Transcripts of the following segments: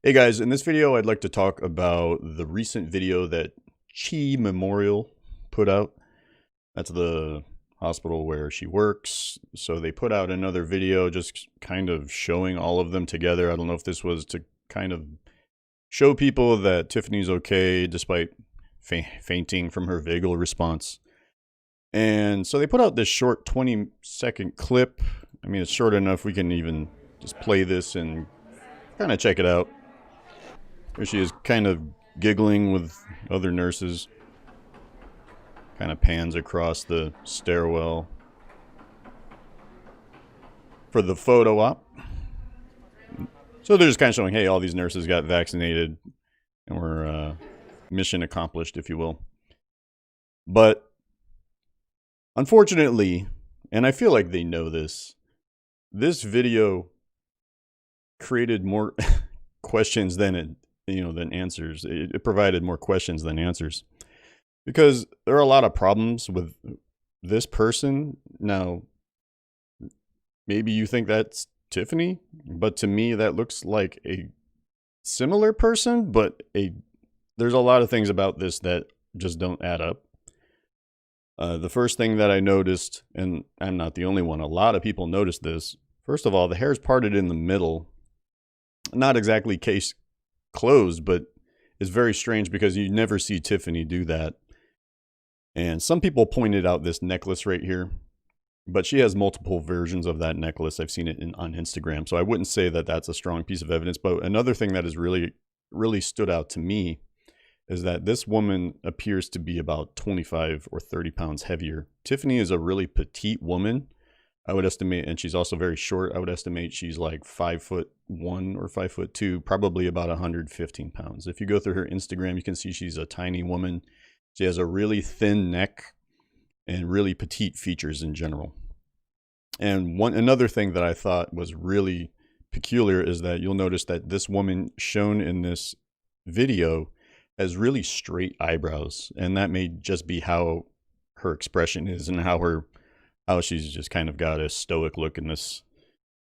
Hey guys, in this video I'd like to talk about the recent video that Chi Memorial put out. That's the hospital where she works. So they put out another video just kind of showing all of them together. I don't know if this was to kind of show people that Tiffany's okay despite fainting from her vagal response. And so they put out this short 20-second clip. I mean, it's short enough we can even just play this and kind of check it out. Here she is kind of giggling with other nurses. Kind of pans across the stairwell for the photo op. So they're just kind of showing, hey, all these nurses got vaccinated and we're mission accomplished, if you will. But unfortunately, and I feel like they know this video created more questions than answers. It provided more questions than answers. Because there are a lot of problems with this person. Now, maybe you think that's Tiffany, but to me that looks like a similar person, but there's a lot of things about this that just don't add up. The first thing that I noticed, and I'm not the only one, a lot of people noticed this. First of all, the hair is parted in the middle. Not exactly case closed, but it's very strange because you never see Tiffany do that. And some people pointed out this necklace right here, but she has multiple versions of that necklace. I've seen it on Instagram, so I wouldn't say that that's a strong piece of evidence. But another thing that has really stood out to me is that this woman appears to be about 25 or 30 pounds heavier. Tiffany is a really petite woman, I would estimate, and she's also very short. I would estimate she's like 5'1" or 5'2", probably about 115 pounds. If you go through her Instagram, you can see she's a tiny woman. She has a really thin neck and really petite features in general. And another thing that I thought was really peculiar is that you'll notice that this woman shown in this video has really straight eyebrows, and that may just be how her expression is and how she's just kind of got a stoic look in this.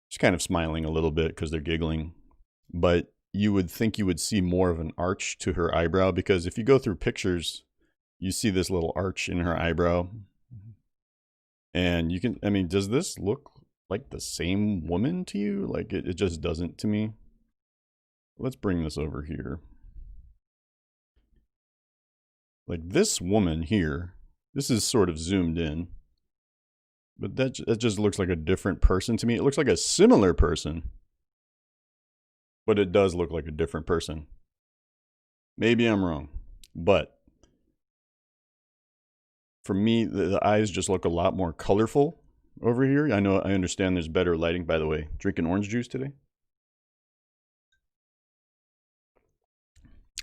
She's kind of smiling a little bit because they're giggling, but you would think you would see more of an arch to her eyebrow, because if you go through pictures, you see this little arch in her eyebrow. And you can, I mean, does this look like the same woman to you? Like it just doesn't to me. Let's bring this over here. Like this woman here, this is sort of zoomed in, but that just looks like a different person to me. It looks like a similar person, but it does look like a different person. Maybe I'm wrong, but for me, the eyes just look a lot more colorful over here. I understand there's better lighting. By the way, drinking orange juice today.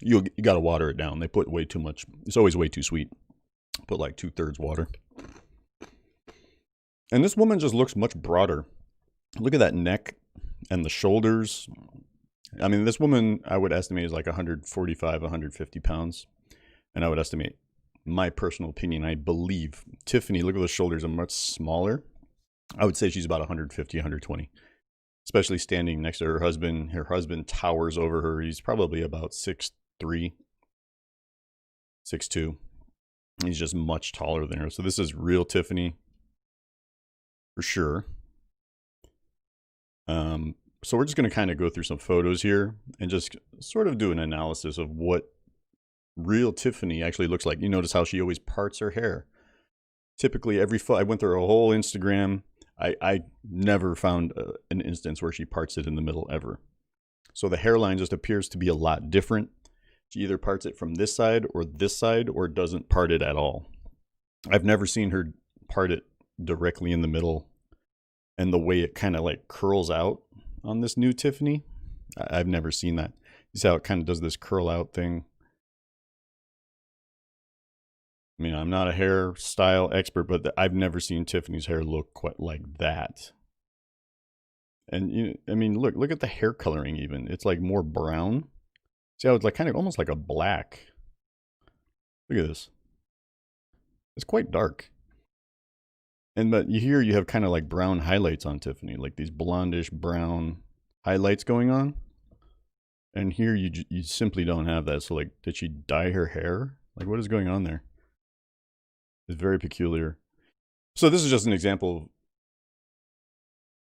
You got to water it down. They put way too much. It's always way too sweet. Put like 2/3 water. And this woman just looks much broader. Look at that neck and the shoulders. I mean, this woman, I would estimate, is like 145, 150 pounds. And I would estimate, my personal opinion, I believe Tiffany, look at the shoulders, are much smaller. I would say she's about 150, 120. Especially standing next to her husband. Her husband towers over her. He's probably about 6'3", 6'2". He's just much taller than her. So this is real Tiffany, for sure. So we're just going to kind of go through some photos here and just sort of do an analysis of what real Tiffany actually looks like. You notice how she always parts her hair. Typically, I went through her whole Instagram. I never found an instance where she parts it in the middle ever. So the hairline just appears to be a lot different. She either parts it from this side or doesn't part it at all. I've never seen her part it directly in the middle, and the way it kind of like curls out on this new Tiffany, I've never seen that. You see how it kind of does this curl out thing? I mean, I'm not a hairstyle expert, but I've never seen Tiffany's hair look quite like that. And I mean, look at the hair coloring even. It's like more brown. See how it's like kind of almost like a black. Look at this. It's quite dark. But here you have kind of like brown highlights on Tiffany, like these blondish brown highlights going on. And here you simply don't have that. So like, did she dye her hair? Like, what is going on there? It's very peculiar. So this is just an example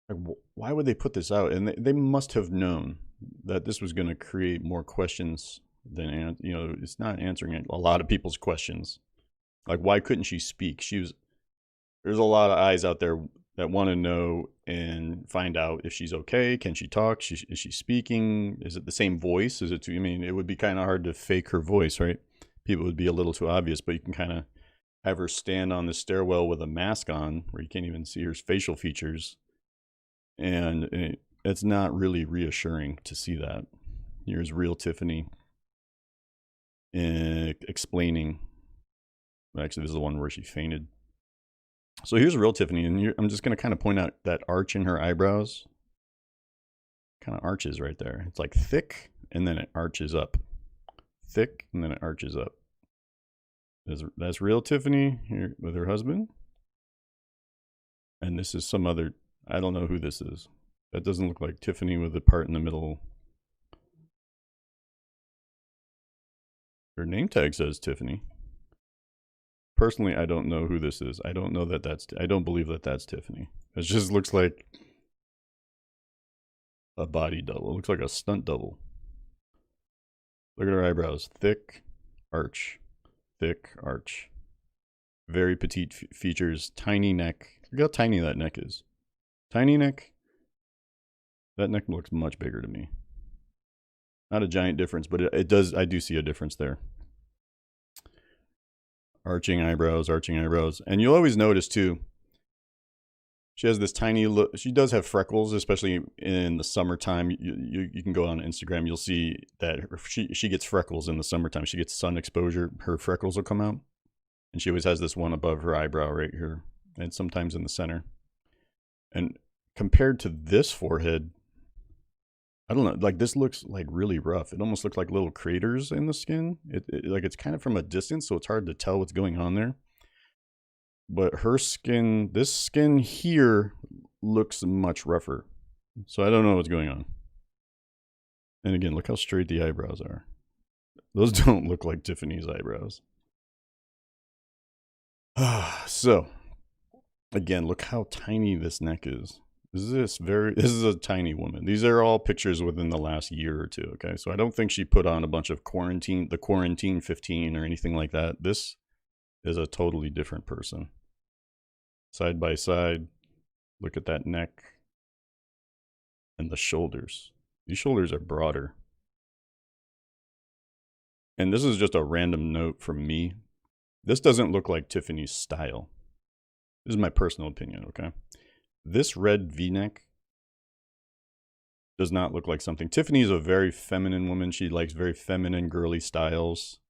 of like, why would they put this out? And they must have known that this was going to create more questions than, you know, it's not answering a lot of people's questions. Like, why couldn't she speak? There's a lot of eyes out there that want to know and find out if she's okay. Can she talk? Is she speaking? Is it the same voice? I mean, it would be kind of hard to fake her voice, right? People would be a little too obvious, but you can kind of have her stand on the stairwell with a mask on where you can't even see her facial features. And it's not really reassuring to see that. Here's real Tiffany explaining. Actually, this is the one where she fainted. So here's a real Tiffany, and I'm just going to kind of point out that arch in her eyebrows. Kind of arches right there. It's like thick, and then it arches up. Thick, and then it arches up. That's real Tiffany here with her husband. And this is some other, I don't know who this is. That doesn't look like Tiffany with the part in the middle. Her name tag says Tiffany. Personally, I don't know who this is. I don't know that I don't believe that that's Tiffany. It just looks like a body double. It looks like a stunt double. Look at her eyebrows. Thick arch. Thick arch. Very petite features. Tiny neck. Look how tiny that neck is. Tiny neck. That neck looks much bigger to me. Not a giant difference, but it does. I do see a difference there. Arching eyebrows. And you'll always notice too, she has this tiny look. She does have freckles, especially in the summertime. You can go on Instagram. You'll see that she gets freckles in the summertime. She gets sun exposure. Her freckles will come out. And she always has this one above her eyebrow right here. And sometimes in the center. And compared to this forehead, I don't know, like this looks like really rough. It almost looks like little craters in the skin. Like it's kind of from a distance, so it's hard to tell what's going on there. But her skin, this skin here looks much rougher. So I don't know what's going on. And again, look how straight the eyebrows are. Those don't look like Tiffany's eyebrows. So, again, look how tiny this neck is. This is a tiny woman. These are all pictures within the last year or two, okay? So I don't think she put on a bunch of the quarantine 15 or anything like that. This is a totally different person. Side by side, look at that neck and the shoulders. These shoulders are broader. And this is just a random note from me. This doesn't look like Tiffany's style. This is my personal opinion, okay? This red V-neck does not look like something. Tiffany is a very feminine woman. She likes very feminine, girly styles.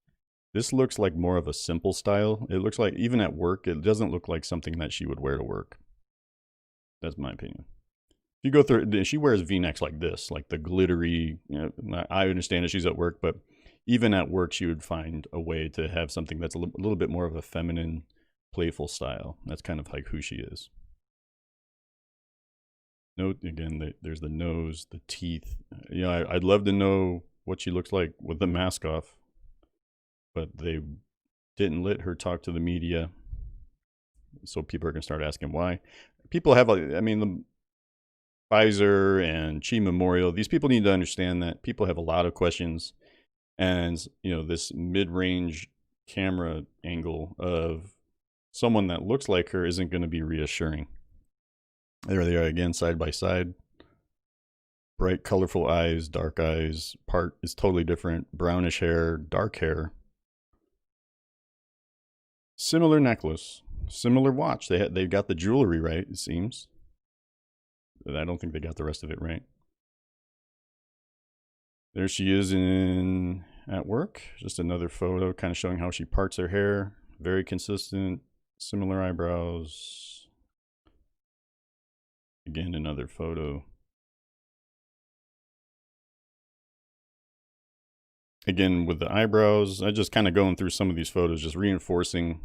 This looks like more of a simple style. It looks like, even at work, it doesn't look like something that she would wear to work. That's my opinion. If you go through, she wears V-necks like this, like the glittery, you know, I understand that she's at work, but even at work, she would find a way to have something that's a little bit more of a feminine, playful style. That's kind of like who she is. Note again, there's the nose, the teeth. Yeah, I'd love to know what she looks like with the mask off, but they didn't let her talk to the media, so people are gonna start asking why. People have, I mean, the Pfizer and Chi Memorial. These people need to understand that people have a lot of questions, and you know, this mid-range camera angle of someone that looks like her isn't going to be reassuring. There they are again, side by side. Bright, colorful eyes, dark eyes. Part is totally different. Brownish hair, dark hair. Similar necklace, similar watch. They've got the jewelry right, it seems. But I don't think they got the rest of it right. There she is at work. Just another photo, kind of showing how she parts her hair. Very consistent, similar eyebrows. Again, another photo. Again, with the eyebrows, I just kind of going through some of these photos, just reinforcing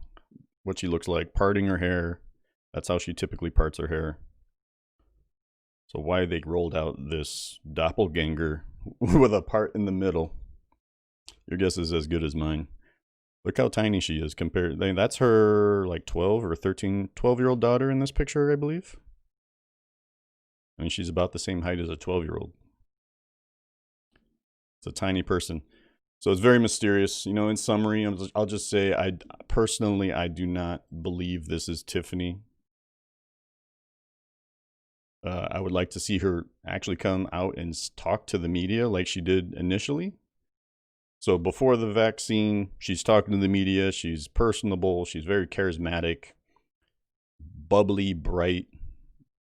what she looks like. Parting her hair. That's how she typically parts her hair. So why they rolled out this doppelganger with a part in the middle. Your guess is as good as mine. Look how tiny she is compared. That's her like 12 or 13, 12-year-old daughter in this picture, I believe. I mean, she's about the same height as a 12-year-old. It's a tiny person. So it's very mysterious. You know, in summary, I'll just say I do not believe this is Tiffany. I would like to see her actually come out and talk to the media like she did initially. So before the vaccine, she's talking to the media. She's personable. She's very charismatic, bubbly, bright.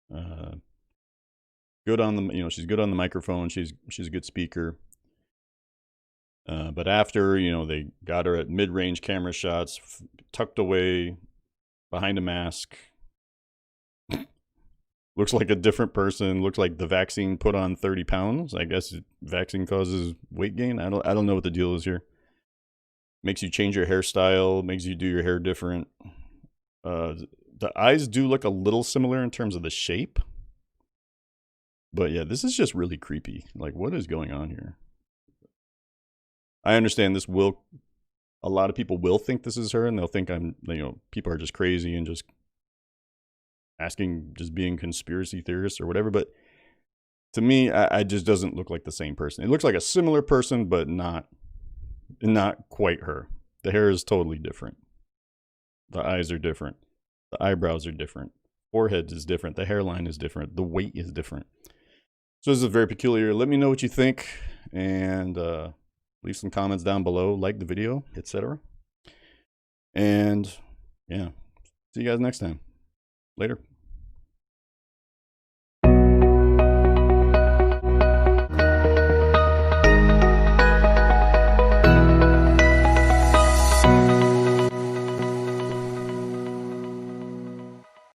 Good on the, she's good on the microphone. She's a good speaker. But after, they got her at mid-range camera shots, tucked away behind a mask. Looks like a different person. Looks like the vaccine put on 30 pounds. I guess vaccine causes weight gain. I don't know what the deal is here. Makes you change your hairstyle. Makes you do your hair different. The eyes do look a little similar in terms of the shape. But yeah, this is just really creepy. Like, what is going on here? I understand this will, a lot of people will think this is her, and they'll think people are just crazy and just just being conspiracy theorists or whatever. But to me, I just doesn't look like the same person. It looks like a similar person, but not quite her. The hair is totally different. The eyes are different. The eyebrows are different. Forehead is different. The hairline is different. The weight is different. So this is very peculiar. Let me know what you think, and leave some comments down below, like the video, etc. And yeah, see you guys next time. Later.